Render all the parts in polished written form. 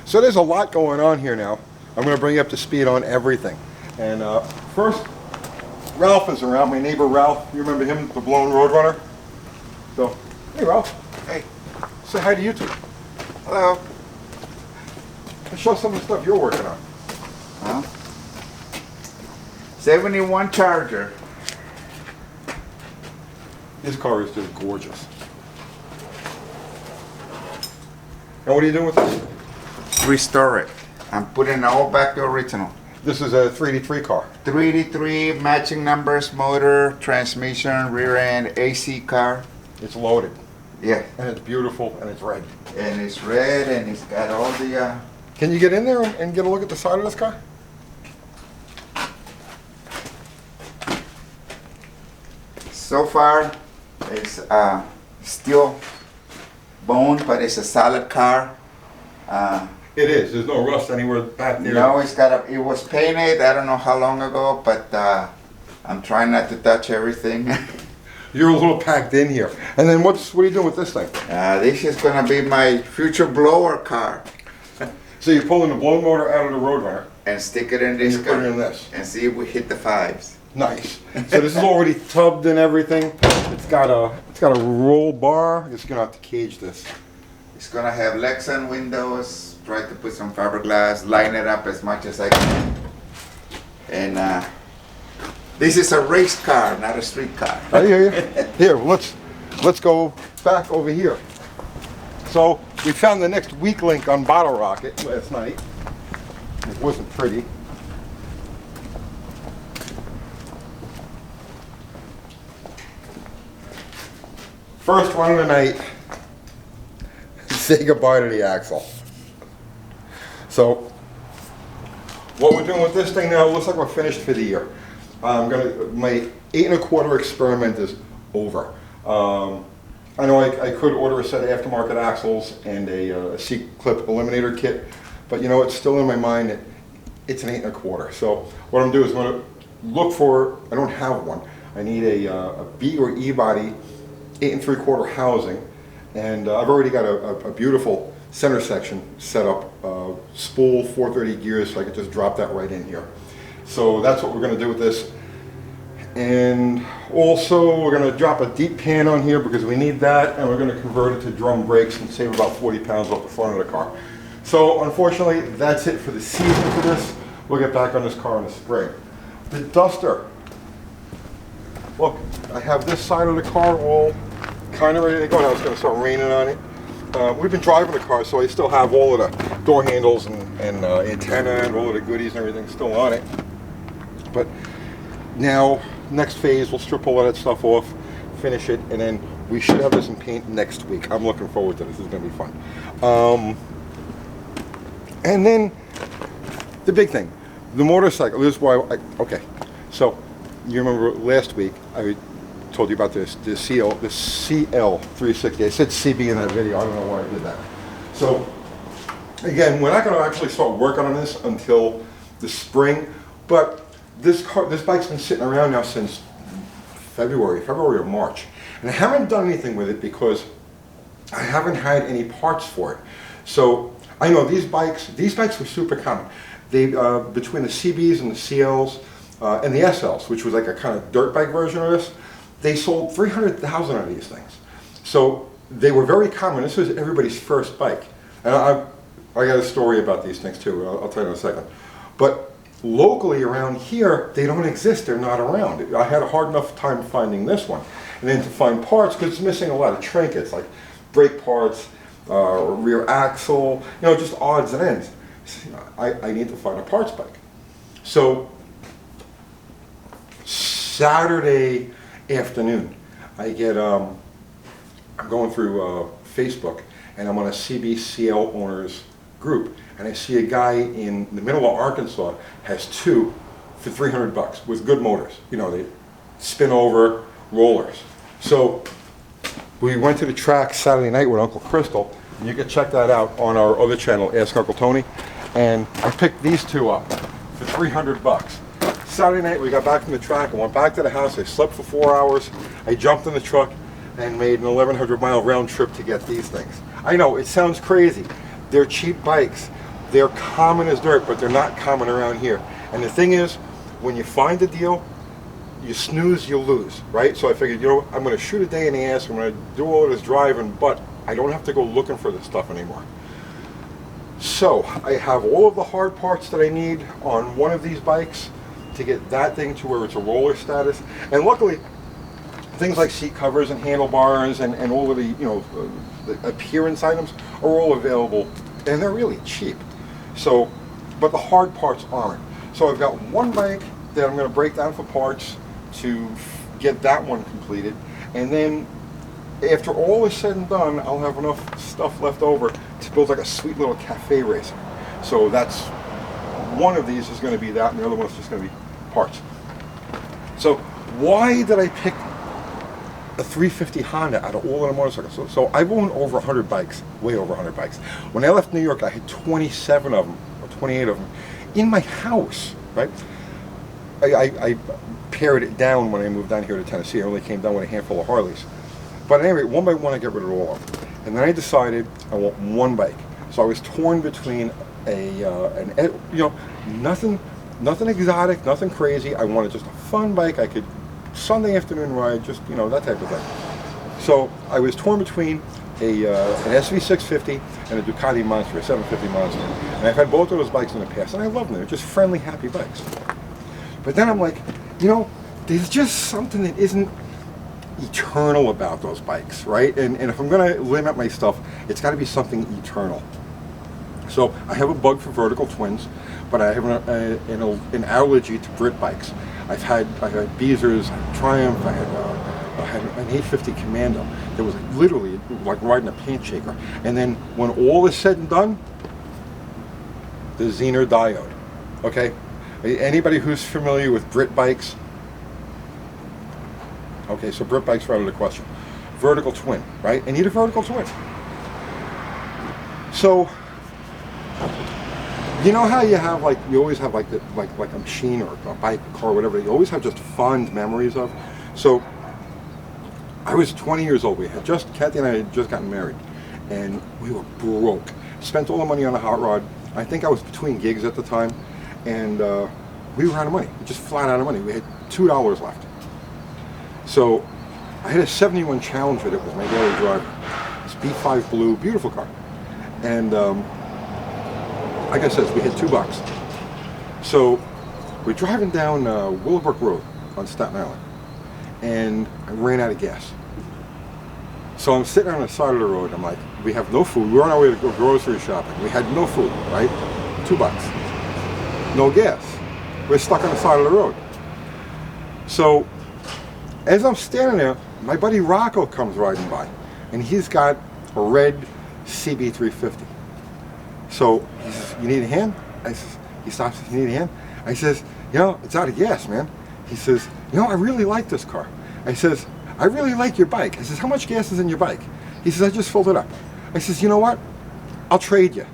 So there's a lot going on here now. I'm going to bring you up to speed on everything. And first, Ralph is around, my neighbor Ralph. You remember him, the blown Roadrunner? So, hey Ralph. Hey. Say hi to YouTube. Hello. And show some of the stuff you're working on. Huh? 71 Charger. This car is just gorgeous. And what are you doing with this? Restore it. I'm putting it all back to original. This is a 3D3 car. 3D3, matching numbers, motor, transmission, rear end, AC car. It's loaded. Yeah. And it's beautiful and it's red. And it's red and it's got all the... Can you get in there and get a look at the side of this car? So far, it's still bone, but it's a solid car. It is. There's no rust anywhere back there. No, it was painted, I don't know how long ago, but I'm trying not to touch everything. You're a little packed in here. And then what are you doing with this thing? This is gonna be my future blower car. So you're pulling the blown motor out of the Roadrunner. And stick it in this and you car. put it in this. And see if we hit the fives. Nice. So this is already tubbed and everything. It's got a roll bar. It's gonna have to cage this. It's gonna have Lexan windows. Try to put some fiberglass. Line it up as much as I can. And this is a race car, not a street car. I hear you. Here, let's go back over here. So we found the next weak link on Bottle Rocket last night. It wasn't pretty. First one of the night. Say goodbye to the axle. So what we're doing with this thing now, it looks like we're finished for the year. My 8 1/4 experiment is over. I know I could order a set of aftermarket axles and a C-clip eliminator kit, but you know, it's still in my mind that it's an 8 1/4. So what I'm doing is I'm going to look for, I don't have one, I need a B or E body 8 3/4 housing, and I've already got a beautiful center section set up, spool 430 gears, so I could just drop that right in here. So that's what we're going to do with this. And also we're going to drop a deep pan on here because we need that, and we're going to convert it to drum brakes and save about 40 pounds off the front of the car. So unfortunately that's it for the season for this. We'll get back on this car in the spring. The Duster. Look, I have this side of the car all kind of ready to go. Now it's going to start raining on it. We've been driving the car, so I still have all of the door handles and antenna and all of the goodies and everything still on it. But now, next phase, we'll strip all of that stuff off, finish it, and then we should have this in paint next week. I'm looking forward to this. This is going to be fun. And then, the big thing, the motorcycle. This is why, okay. So, you remember last week, I told you about the CL360. I said CB in that video. I don't know why I did that. So, again, we're not going to actually start working on this until the spring, but this bike's been sitting around now since February or March, and I haven't done anything with it because I haven't had any parts for it. So I know these bikes were super common. They between the CBs and the CLs and the SLs, which was like a kind of dirt bike version of this, they sold 300,000 of these things. So they were very common. This was everybody's first bike. And I got a story about these things too. I'll tell you in a second. But locally around here, they don't exist. They're not around. I had a hard enough time finding this one. And then to find parts, because it's missing a lot of trinkets, like brake parts, rear axle, you know, just odds and ends. I need to find a parts bike. So Saturday afternoon, I get, I'm going through Facebook, and I'm on a CBCL owners group, and I see a guy in the middle of Arkansas has two for $300 with good motors. You know, they spin over rollers. So we went to the track Saturday night with Uncle Crystal, and you can check that out on our other channel, Ask Uncle Tony. And I picked these two up for $300. Saturday night we got back from the track and went back to the house. I slept for 4 hours. I jumped in the truck and made an 1,100 mile round trip to get these things. I know, it sounds crazy. They're cheap bikes, they're common as dirt, but they're not common around here. And the thing is, when you find a deal, you snooze, you lose, right? So I figured, you know, I'm going to shoot a day in the ass, I'm going to do all this driving, but I don't have to go looking for this stuff anymore. So I have all of the hard parts that I need on one of these bikes to get that thing to where it's a roller status. And luckily, things like seat covers and handlebars and all of the, you know, the appearance items are all available, and they're really cheap. So, but the hard parts aren't. So I've got one bike that I'm going to break down for parts to get that one completed, and then after all is said and done, I'll have enough stuff left over to build like a sweet little cafe racer. So that's one of these is going to be that, and the other one is just going to be parts. So why did I pick a 350 Honda out of all of the motorcycles? So I've owned over 100 bikes, way over 100 bikes. When I left New York, I had 27 of them, or 28 of them, in my house, right? I pared it down when I moved down here to Tennessee. I only came down with a handful of Harleys. But at any rate, one by one I get rid of all of them. And then I decided I want one bike. So I was torn between nothing exotic, nothing crazy. I wanted just a fun bike. I could Sunday afternoon ride, just, you know, that type of thing. So I was torn between an SV650 and a Ducati Monster, a 750 Monster. And I've had both of those bikes in the past, and I love them. They're just friendly, happy bikes. But then I'm like, you know, there's just something that isn't eternal about those bikes, right? And if I'm going to limit my stuff, it's got to be something eternal. So I have a bug for vertical twins, but I have an allergy to Brit bikes. I've had Beezers, Triumph, I had an 850 Commando that was literally like riding a paint shaker. And then when all is said and done, the Zener diode, okay? Anybody who's familiar with Brit bikes? Okay, so Brit bikes are out of the question. Vertical twin, right? I need a vertical twin. So, you know how you have you always have like a machine or a bike, a car, whatever, you always have just fond memories of. So, I was 20 years old. Kathy and I had just gotten married, and we were broke. Spent all the money on a hot rod. I think I was between gigs at the time, and we were out of money, just flat out of money. We had $2 left. So I had a 71 Challenger that was my daily driver. It's B5 blue, beautiful car. And like I said, we had $2. So we're driving down Willowbrook Road on Staten Island, and I ran out of gas. So I'm sitting on the side of the road. I'm like, we have no food. We're on our way to go grocery shopping. We had no food, right? $2. No gas. We're stuck on the side of the road. So as I'm standing there, my buddy Rocco comes riding by, and he's got a red CB350. So he says, "You need a hand?" He stops, "You need a hand?" I says, "You know, it's out of gas, man." He says, "You know, I really like this car." I says, "I really like your bike." I says, "How much gas is in your bike?" He says, "I just filled it up." I says, "You know what? I'll trade you."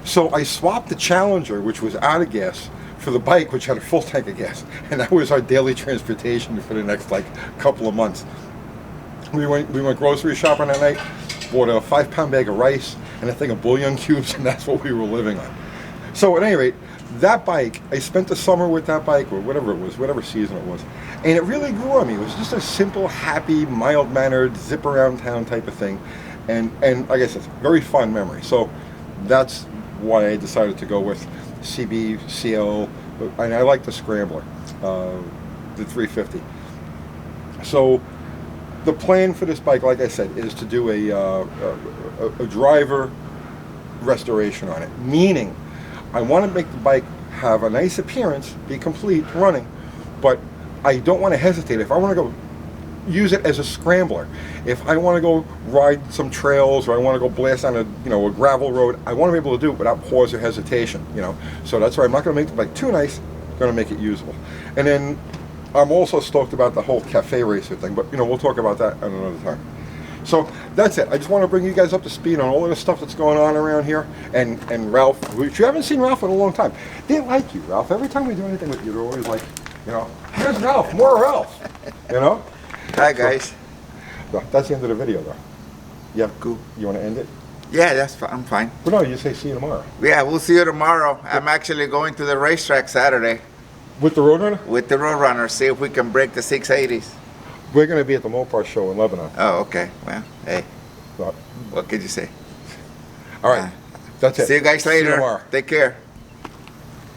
So I swapped the Challenger, which was out of gas, for the bike, which had a full tank of gas. And that was our daily transportation for the next couple of months. We went grocery shopping that night, bought a 5-pound bag of rice and a thing of bouillon cubes, and that's what we were living on. So at any rate, that bike, I spent the summer with that bike, or whatever it was, whatever season it was, and it really grew on me. It was just a simple, happy, mild-mannered, zip around town type of thing, and like I said, very fun memory. So that's why I decided to go with CB, CL, and I like the Scrambler, the 350. So the plan for this bike, like I said, is to do a driver restoration on it, meaning I want to make the bike have a nice appearance, be complete running, but I don't want to hesitate. If I want to go use it as a scrambler, if I want to go ride some trails, or I want to go blast on a gravel road, I want to be able to do it without pause or hesitation. So that's why I'm not going to make the bike too nice. I'm going to make it usable. And then I'm also stoked about the whole cafe racer thing, but we'll talk about that at another time. So that's it. I just want to bring you guys up to speed on all of the stuff that's going on around here. And Ralph, which you haven't seen Ralph in a long time. They like you, Ralph. Every time we do anything with you, they're always like, here's Ralph, more Ralph. Hi guys. So that's the end of the video, though. Yeah, cool. You want to end it? Yeah, that's fine. I'm fine. Well, no, you say see you tomorrow. Yeah, we'll see you tomorrow. I'm actually going to the racetrack Saturday With the Roadrunner? with the Roadrunner, see if we can break the 680s. We're gonna be at the Mopar show in Lebanon. Oh, okay. Well, hey, So, what could you say? all right, that's it. See you guys See you later. tomorrow. Take care.